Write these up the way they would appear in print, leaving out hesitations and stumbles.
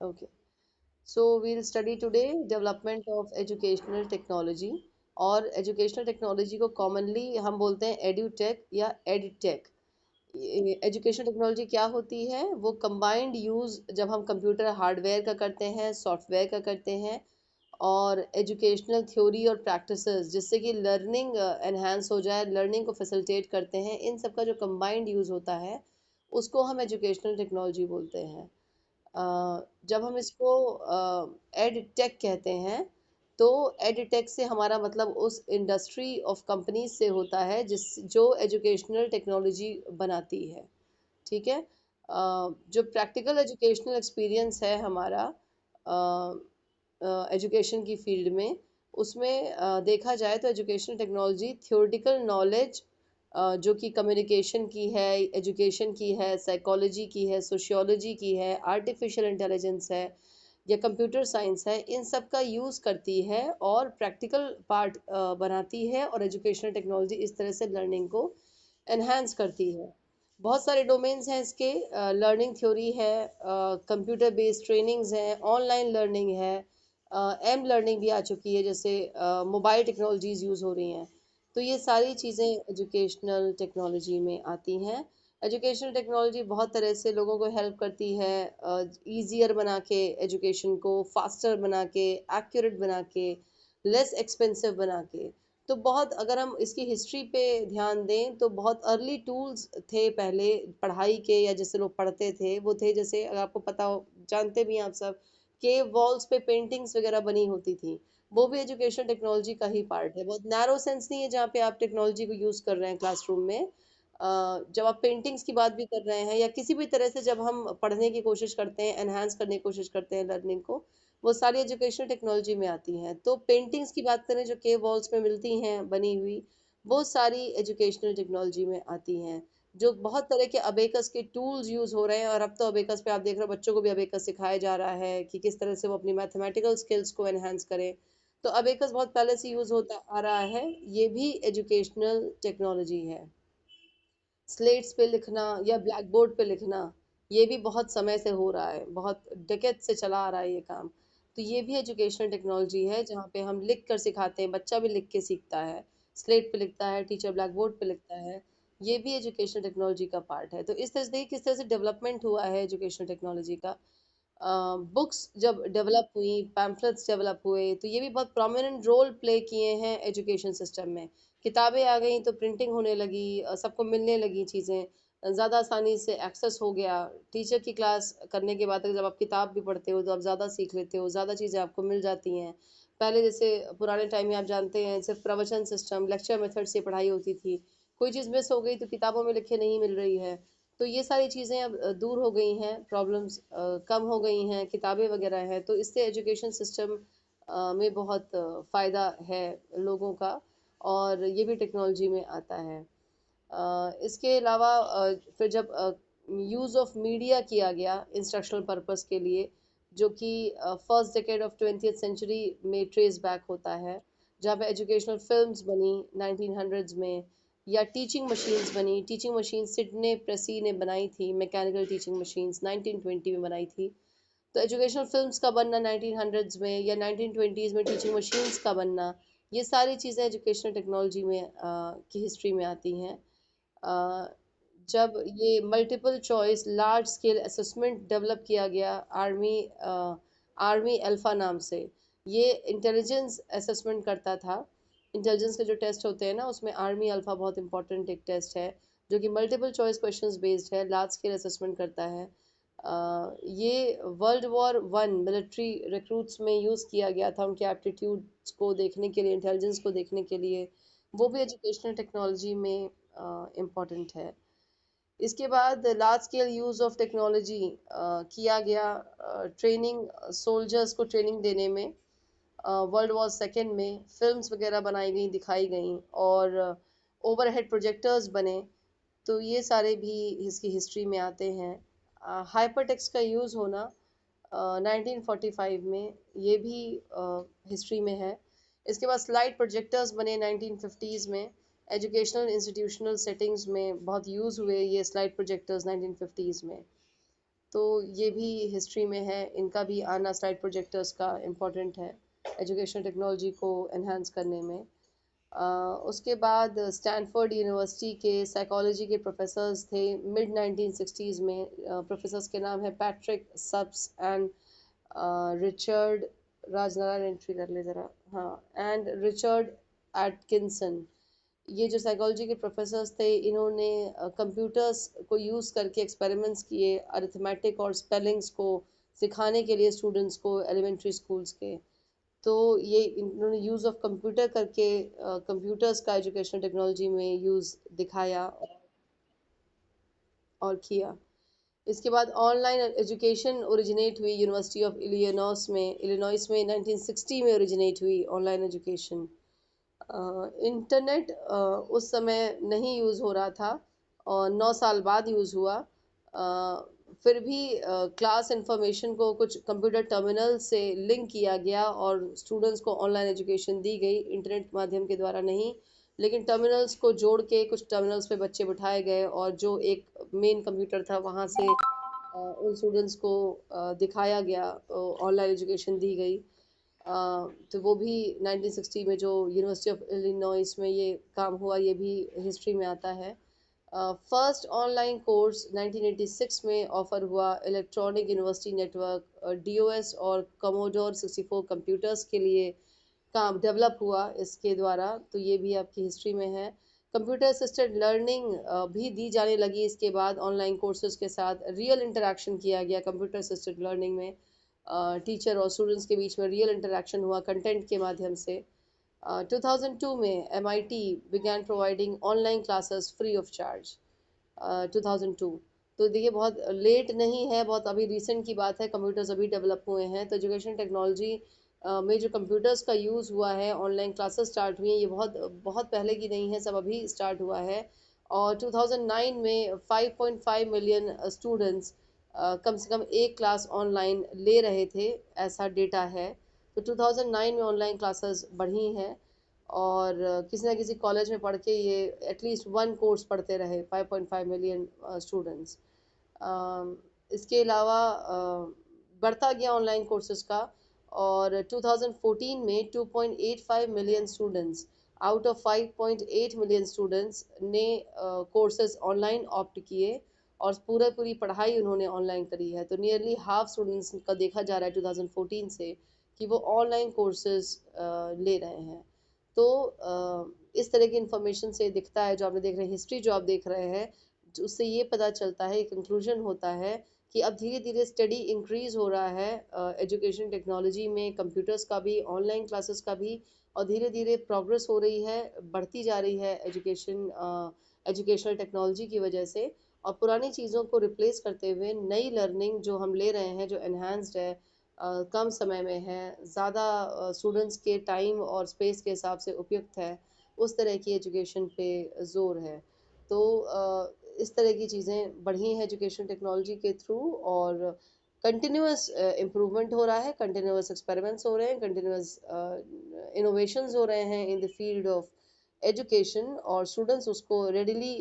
Okay. So we'll study today development of educational technology और educational technology को commonly हम बोलते हैं edutech या edtech। एजुकेशन टेक्नोलॉजी क्या होती है? वो कंबाइंड यूज जब हम कंप्यूटर हार्डवेयर का करते हैं, सॉफ्टवेयर का करते हैं और एजुकेशनल थ्योरी और प्रैक्टिसेस जिससे कि लर्निंग एनहांस हो जाए, लर्निंग को फैसिलिटेट करते हैं, इन सब का जो कंबाइंड यूज होता है उसको हम एजुकेशनल टेक्नोलॉजी बोलते हैं। जब हम इसको एड टेक कहते हैं तो एड टेक से हमारा मतलब उस इंडस्ट्री ऑफ कंपनीज से होता है जिस जो एजुकेशनल टेक्नोलॉजी बनाती है। ठीक है। जो प्रैक्टिकल एजुकेशनल एक्सपीरियंस है हमारा एजुकेशन की फील्ड में, उसमें देखा जाए तो एजुकेशनल टेक्नोलॉजी थ्योरेटिकल नॉलेज जो कि कम्युनिकेशन की है, एजुकेशन की है, साइकोलॉजी की है, सोशियोलॉजी की है, आर्टिफिशियल इंटेलिजेंस है या कंप्यूटर साइंस है, इन सब का यूज़ करती है और प्रैक्टिकल पार्ट बनाती है और एजुकेशनल टेक्नोलॉजी इस तरह से लर्निंग को एनहांस करती है। बहुत सारे डोमेन्स हैं इसके। लर्निंग थ्योरी है, कंप्यूटर बेस्ड ट्रेनिंग्स हैं, ऑनलाइन लर्निंग है, एम लर्निंग भी आ चुकी है, जैसे मोबाइल टेक्नोलॉजीज यूज़ हो रही हैं। तो ये सारी चीज़ें एजुकेशनल टेक्नोलॉजी में आती हैं। एजुकेशनल टेक्नोलॉजी बहुत तरह से लोगों को हेल्प करती है, ईजियर बना के, एजुकेशन को फास्टर बना के, एक्यूरेट बना के, लेस एक्सपेंसिव बना के। तो बहुत अगर हम इसकी हिस्ट्री पे ध्यान दें तो बहुत अर्ली टूल्स थे पहले पढ़ाई के, या जैसे लोग पढ़ते थे वो थे, जैसे अगर आपको पता हो, जानते भी हैं आप सब, केव वॉल्स पे पेंटिंग्स वगैरह बनी होती थी। वो भी एजुकेशन टेक्नोलॉजी का ही पार्ट है। बहुत नैरो सेंस नहीं है जहाँ पे आप टेक्नोलॉजी को यूज़ कर रहे हैं क्लासरूम में। जब आप पेंटिंग्स की बात भी कर रहे हैं या किसी भी तरह से जब हम पढ़ने की कोशिश करते हैं, एनहांस करने की कोशिश करते हैं लर्निंग को, वो सारी एजुकेशनल टेक्नोलॉजी में आती हैं। तो पेंटिंग्स की बात करें जो केव वॉल्स में मिलती हैं बनी हुई, वो सारी एजुकेशनल टेक्नोलॉजी में आती हैं। जो बहुत तरह के अबेकस के टूल्स यूज़ हो रहे हैं, और अब तो अबेकस पे आप देख रहे हो बच्चों को भी अबेकस सिखाया जा रहा है कि किस तरह से वो अपनी मैथमेटिकल स्किल्स को एनहांस करें। तो अबेकस बहुत पहले से यूज़ होता आ रहा है, ये भी एजुकेशनल टेक्नोलॉजी है। स्लेट्स पे लिखना या ब्लैक बोर्ड पे लिखना, ये भी बहुत समय से हो रहा है, बहुत डेकेड से चला आ रहा है ये काम। तो ये भी एजुकेशनल टेक्नोलॉजी है जहाँ पे हम लिख कर सिखाते हैं, बच्चा भी लिख के सीखता है, स्लेट पे लिखता है, टीचर ब्लैक बोर्ड पे लिखता है। ये भी एजुकेशनल टेक्नोलॉजी का पार्ट है। तो इस तरह से देखिए किस तरह से डेवलपमेंट हुआ है एजुकेशनल टेक्नोलॉजी का। बुक्स जब डेवलप हुई, पैम्फलेट्स डेवलप हुए, तो ये भी बहुत प्रोमिनेंट रोल प्ले किए हैं एजुकेशन सिस्टम में। किताबें आ गई तो प्रिंटिंग होने लगी, सबको मिलने लगी चीज़ें, ज़्यादा आसानी से एक्सेस हो गया। टीचर की क्लास करने के बाद जब आप किताब भी पढ़ते हो तो आप ज़्यादा सीख लेते हो, ज़्यादा चीज़ें आपको मिल जाती हैं। पहले जैसे पुराने टाइम में आप जानते हैं सिर्फ प्रवचन सिस्टम, लेक्चर मेथड से पढ़ाई होती थी। कोई चीज़ मिस हो गई तो किताबों में लिखे नहीं मिल रही है। तो ये सारी चीज़ें अब दूर हो गई हैं, प्रॉब्लम्स कम हो गई हैं, किताबें वगैरह हैं, तो इससे एजुकेशन सिस्टम में बहुत फ़ायदा है लोगों का, और ये भी टेक्नोलॉजी में आता है। इसके अलावा फिर जब यूज़ ऑफ मीडिया किया गया इंस्ट्रक्शनल पर्पस के लिए, जो कि first decade of 20th century में ट्रेस बैक होता है, जहाँ पे एजुकेशनल फिल्म्स बनी 1900s में, या टीचिंग मशीन्स बनी। टीचिंग मशीन सिडने प्रेसी ने बनाई थी, मैकेनिकल टीचिंग मशीन्स 1920 में बनाई थी। तो एजुकेशनल फिल्म्स का बनना 1900s में या 1920s में टीचिंग मशीन्स का बनना, ये सारी चीज़ें एजुकेशनल टेक्नोलॉजी में की हिस्ट्री में आती हैं। अ, जब ये multiple choice large scale assessment develop किया गया आर्मी अल्फा नाम से, ये इंटेलिजेंस असेसमेंट करता था। इंटेलिजेंस के जो टेस्ट होते हैं ना, उसमें आर्मी अल्फा बहुत इंपॉर्टेंट एक टेस्ट है जो कि मल्टीपल चॉइस क्वेश्चंस बेस्ड है, लार्ज स्केल असेसमेंट करता है। ये वर्ल्ड वॉर 1 मिलिट्री रिक्रूट्स में यूज़ किया गया था, उनके एप्टीट्यूड्स को देखने के लिए, इंटेलिजेंस को देखने के लिए। वो भी एजुकेशनल टेक्नोलॉजी में इम्पॉर्टेंट है। इसके बाद large scale use of technology किया गया ट्रेनिंग, सोल्जर्स को ट्रेनिंग देने में। वर्ल्ड वॉर 2 में फिल्म्स वगैरह बनाई गई, दिखाई गई, और ओवरहेड प्रोजेक्टर्स बने। तो ये सारे भी इसकी हिस्ट्री में आते हैं। हाइपर टेक्स्ट का यूज़ होना 1945 में, ये भी हिस्ट्री में है। इसके बाद स्लाइड प्रोजेक्टर्स बने 1950s में। एजुकेशनल इंस्टीट्यूशनल सेटिंग्स में बहुत यूज़ हुए ये स्लाइड प्रोजेक्टर्स 1950s में। तो ये भी हिस्ट्री में है, इनका भी आना स्लाइड प्रोजेक्टर्स का इम्पोर्टेंट है एजुकेशन टेक्नोलॉजी को एनहांस करने में। उसके बाद स्टैनफोर्ड यूनिवर्सिटी के साइकोलॉजी के प्रोफेसर्स थे मिड 1960s में। प्रोफेसर्स के नाम है Patrick subs and Richard, Rajnarayan entry कर ले ज़रा, हाँ, एंड रिचर्ड एटकिंसन। ये जो साइकोलॉजी के प्रोफेसर्स थे, इन्होंने कंप्यूटर्स को यूज़ करके एक्सपेरिमेंट्स किए अरिथमेटिक और स्पेलिंग्स को सिखाने के लिए स्टूडेंट्स को एलिमेंट्री स्कूल्स के। तो ये इन्होंने यूज़ ऑफ कंप्यूटर करके कंप्यूटर्स का एजुकेशन टेक्नोलॉजी में यूज़ दिखाया और किया। इसके बाद ऑनलाइन एजुकेशन ओरिजिनेट हुई यूनिवर्सिटी ऑफ इलिनॉइस में 1960 में ओरिजिनेट हुई ऑनलाइन एजुकेशन। इंटरनेट उस समय नहीं यूज़ हो रहा था और 9 साल बाद यूज़ हुआ। फिर भी क्लास इन्फॉर्मेशन को कुछ कंप्यूटर टर्मिनल से लिंक किया गया और स्टूडेंट्स को ऑनलाइन एजुकेशन दी गई, इंटरनेट के माध्यम के द्वारा नहीं, लेकिन टर्मिनल्स को जोड़ के कुछ टर्मिनल्स पे बच्चे बिठाए गए और जो एक मेन कंप्यूटर था वहाँ से उन स्टूडेंट्स को दिखाया गया, ऑनलाइन एजुकेशन दी गई। तो वो भी 1960 में जो यूनिवर्सिटी ऑफ इलिनॉइस में ये काम हुआ, ये भी हिस्ट्री में आता है। फर्स्ट ऑनलाइन कोर्स 1986 में ऑफर हुआ इलेक्ट्रॉनिक यूनिवर्सिटी नेटवर्क डीओएस और कमोडोर 64 कंप्यूटर्स के लिए काम डेवलप हुआ इसके द्वारा, तो ये भी आपकी हिस्ट्री में है। कंप्यूटर असिस्टेड लर्निंग भी दी जाने लगी इसके बाद ऑनलाइन कोर्सेज के साथ, रियल इंटरेक्शन किया गया कंप्यूटर असिस्टेड लर्निंग में, टीचर और स्टूडेंट्स के बीच में रियल इंटरेक्शन हुआ कंटेंट के माध्यम से। 2002 में MIT began providing online classes free of charge. 2002, तो देखिए बहुत लेट नहीं है, बहुत अभी रिसेंट की बात है, कंप्यूटर्स अभी डेवलप हुए हैं। तो एजुकेशन टेक्नोलॉजी में जो कंप्यूटर्स का यूज़ हुआ है, ऑनलाइन क्लासेस स्टार्ट हुई हैं, ये बहुत बहुत पहले की नहीं है, सब अभी स्टार्ट हुआ है। और 2009 में 5.5 मिलियन स्टूडेंट्स कम से कम एक क्लास ऑनलाइन ले रहे थे, ऐसा डेटा है। तो 2009 में ऑनलाइन क्लासेस बढ़ी हैं और किसी ना किसी कॉलेज में पढ़ के ये एटलीस्ट वन कोर्स पढ़ते रहे 5.5 मिलियन स्टूडेंट्स। इसके अलावा बढ़ता गया ऑनलाइन कोर्सेज का, और 2014 में 2.85 million students out of 5.8 million students ने कोर्सेज ऑनलाइन ऑप्ट किए और पूरी पढ़ाई उन्होंने ऑनलाइन करी है। तो नियरली हाफ स्टूडेंट्स का देखा जा रहा है 2014 से कि वो ऑनलाइन कोर्सेज ले रहे हैं। तो इस तरह की इंफॉर्मेशन से दिखता है, जो आपने देख रहे हैं हिस्ट्री जो आप देख रहे हैं, उससे ये पता चलता है, कंक्लूजन होता है कि अब धीरे धीरे स्टडी इंक्रीज हो रहा है एजुकेशन टेक्नोलॉजी में, कंप्यूटर्स का भी, ऑनलाइन क्लासेस का भी, और धीरे धीरे प्रोग्रेस हो रही है, बढ़ती जा रही है एजुकेशनल टेक्नोलॉजी की वजह से। और पुरानी चीज़ों को रिप्लेस करते हुए नई लर्निंग जो हम ले रहे हैं, जो एनहांस्ड है, कम समय में है, ज़्यादा स्टूडेंट्स के टाइम और स्पेस के हिसाब से उपयुक्त है, उस तरह की एजुकेशन पे ज़ोर है। तो इस तरह की चीज़ें बढ़ी हैं एजुकेशन टेक्नोलॉजी के थ्रू, और कंटिन्यूअस इम्प्रूवमेंट हो रहा है, कंटिन्यूअस एक्सपेरिमेंट्स हो रहे हैं, कंटिन्यूअस इनोवेशंस हो रहे हैं in the field of education, और स्टूडेंट्स उसको रेडिली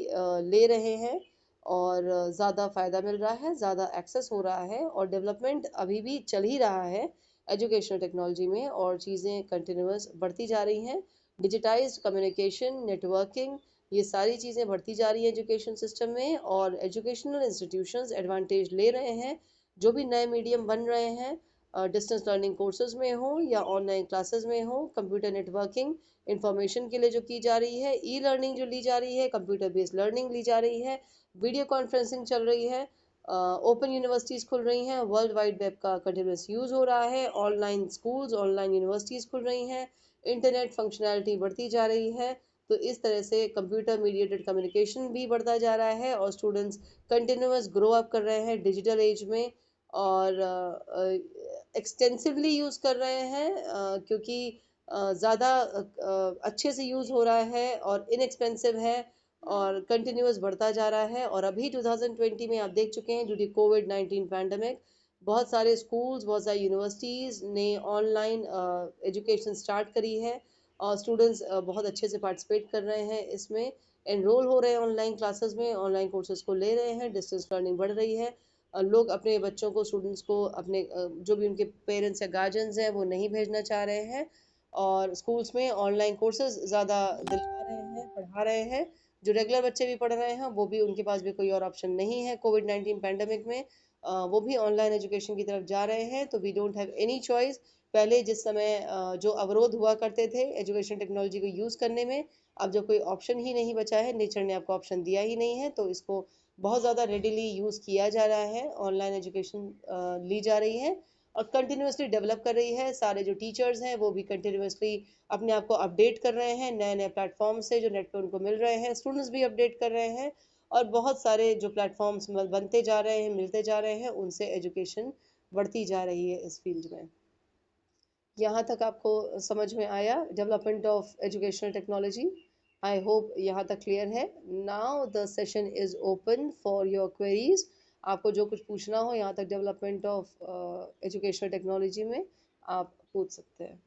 ले रहे हैं और ज़्यादा फ़ायदा मिल रहा है, ज़्यादा एक्सेस हो रहा है, और डेवलपमेंट अभी भी चल ही रहा है एजुकेशनल टेक्नोलॉजी में, और चीज़ें कंटिन्यूअस बढ़ती जा रही हैं। डिजिटाइज्ड कम्युनिकेशन, नेटवर्किंग, ये सारी चीज़ें बढ़ती जा रही हैं एजुकेशन सिस्टम में, और एजुकेशनल इंस्टीट्यूशंस एडवांटेज ले रहे हैं। जो भी नए मीडियम बन रहे हैं, डिस्टेंस लर्निंग कोर्सेज में हो या ऑनलाइन क्लासेस में हो, कंप्यूटर नेटवर्किंग इंफॉर्मेशन के लिए जो की जा रही है, ई लर्निंग जो ली जा रही है, कंप्यूटर बेस्ड लर्निंग ली जा रही है, वीडियो कॉन्फ्रेंसिंग चल रही है, ओपन यूनिवर्सिटीज़ खुल रही हैं, वर्ल्ड वाइड वेब का कंटिन्यूस यूज़ हो रहा है, ऑनलाइन स्कूल्स, ऑनलाइन यूनिवर्सिटीज़ खुल रही हैं, इंटरनेट फंक्शनैलिटी बढ़ती जा रही है। तो इस तरह से कंप्यूटर मीडिएटेड कम्युनिकेशन भी बढ़ता जा रहा है, और स्टूडेंट्स कंटिन्यूस ग्रो अप कर रहे हैं डिजिटल एज में, और एक्सटेंसिवली यूज़ कर रहे हैं, क्योंकि ज़्यादा अच्छे से यूज़ हो रहा है और इनएक्सपेंसिव है, और कंटिन्यूअस बढ़ता जा रहा है। और अभी 2020 में आप देख चुके हैं, ड्यू टू कोविड-19 पैंडेमिक, बहुत सारे स्कूल्स, बहुत सारी यूनिवर्सिटीज़ ने ऑनलाइन एजुकेशन स्टार्ट करी है, और स्टूडेंट्स बहुत अच्छे से पार्टिसिपेट कर रहे हैं इसमें, एनरोल हो रहे हैं ऑनलाइन क्लासेस में, ऑनलाइन कोर्सेज को ले रहे हैं, डिस्टेंस लर्निंग बढ़ रही है। लोग अपने बच्चों को, स्टूडेंट्स को, अपने जो भी उनके पेरेंट्स या गार्जियंस हैं वो नहीं भेजना चाह रहे हैं, और स्कूल्स में ऑनलाइन कोर्सेज ज़्यादा दिलवा रहे हैं, पढ़ा रहे हैं। जो रेगुलर बच्चे भी पढ़ रहे हैं वो भी, उनके पास भी कोई और ऑप्शन नहीं है कोविड-19 पैंडेमिक में, वो भी ऑनलाइन एजुकेशन की तरफ जा रहे हैं, तो we don't have any choice. पहले जिस समय जो अवरोध हुआ करते थे एजुकेशन टेक्नोलॉजी को यूज़ करने में, अब जब कोई ऑप्शन ही नहीं बचा है, नेचर ने आपको ऑप्शन दिया ही नहीं है, तो इसको बहुत ज़्यादा रेडिली यूज़ किया जा रहा है। ऑनलाइन एजुकेशन ली जा रही है और कंटिन्यूसली डेवलप कर रही है। सारे जो टीचर्स हैं वो भी कंटिन्यूसली अपने आप को अपडेट कर रहे हैं नए नए प्लेटफॉर्म से जो नेट पे उनको मिल रहे हैं, स्टूडेंट्स भी अपडेट कर रहे हैं, और बहुत सारे जो प्लेटफॉर्म्स बनते जा रहे हैं, मिलते जा रहे हैं, उनसे एजुकेशन बढ़ती जा रही है इस फील्ड में। यहाँ तक आपको समझ में आया development of educational technology? I hope यहाँ तक क्लियर है। Now the session is open for your queries. आपको जो कुछ पूछना हो यहाँ तक डेवलपमेंट ऑफ एजुकेशनल टेक्नोलॉजी में, आप पूछ सकते हैं।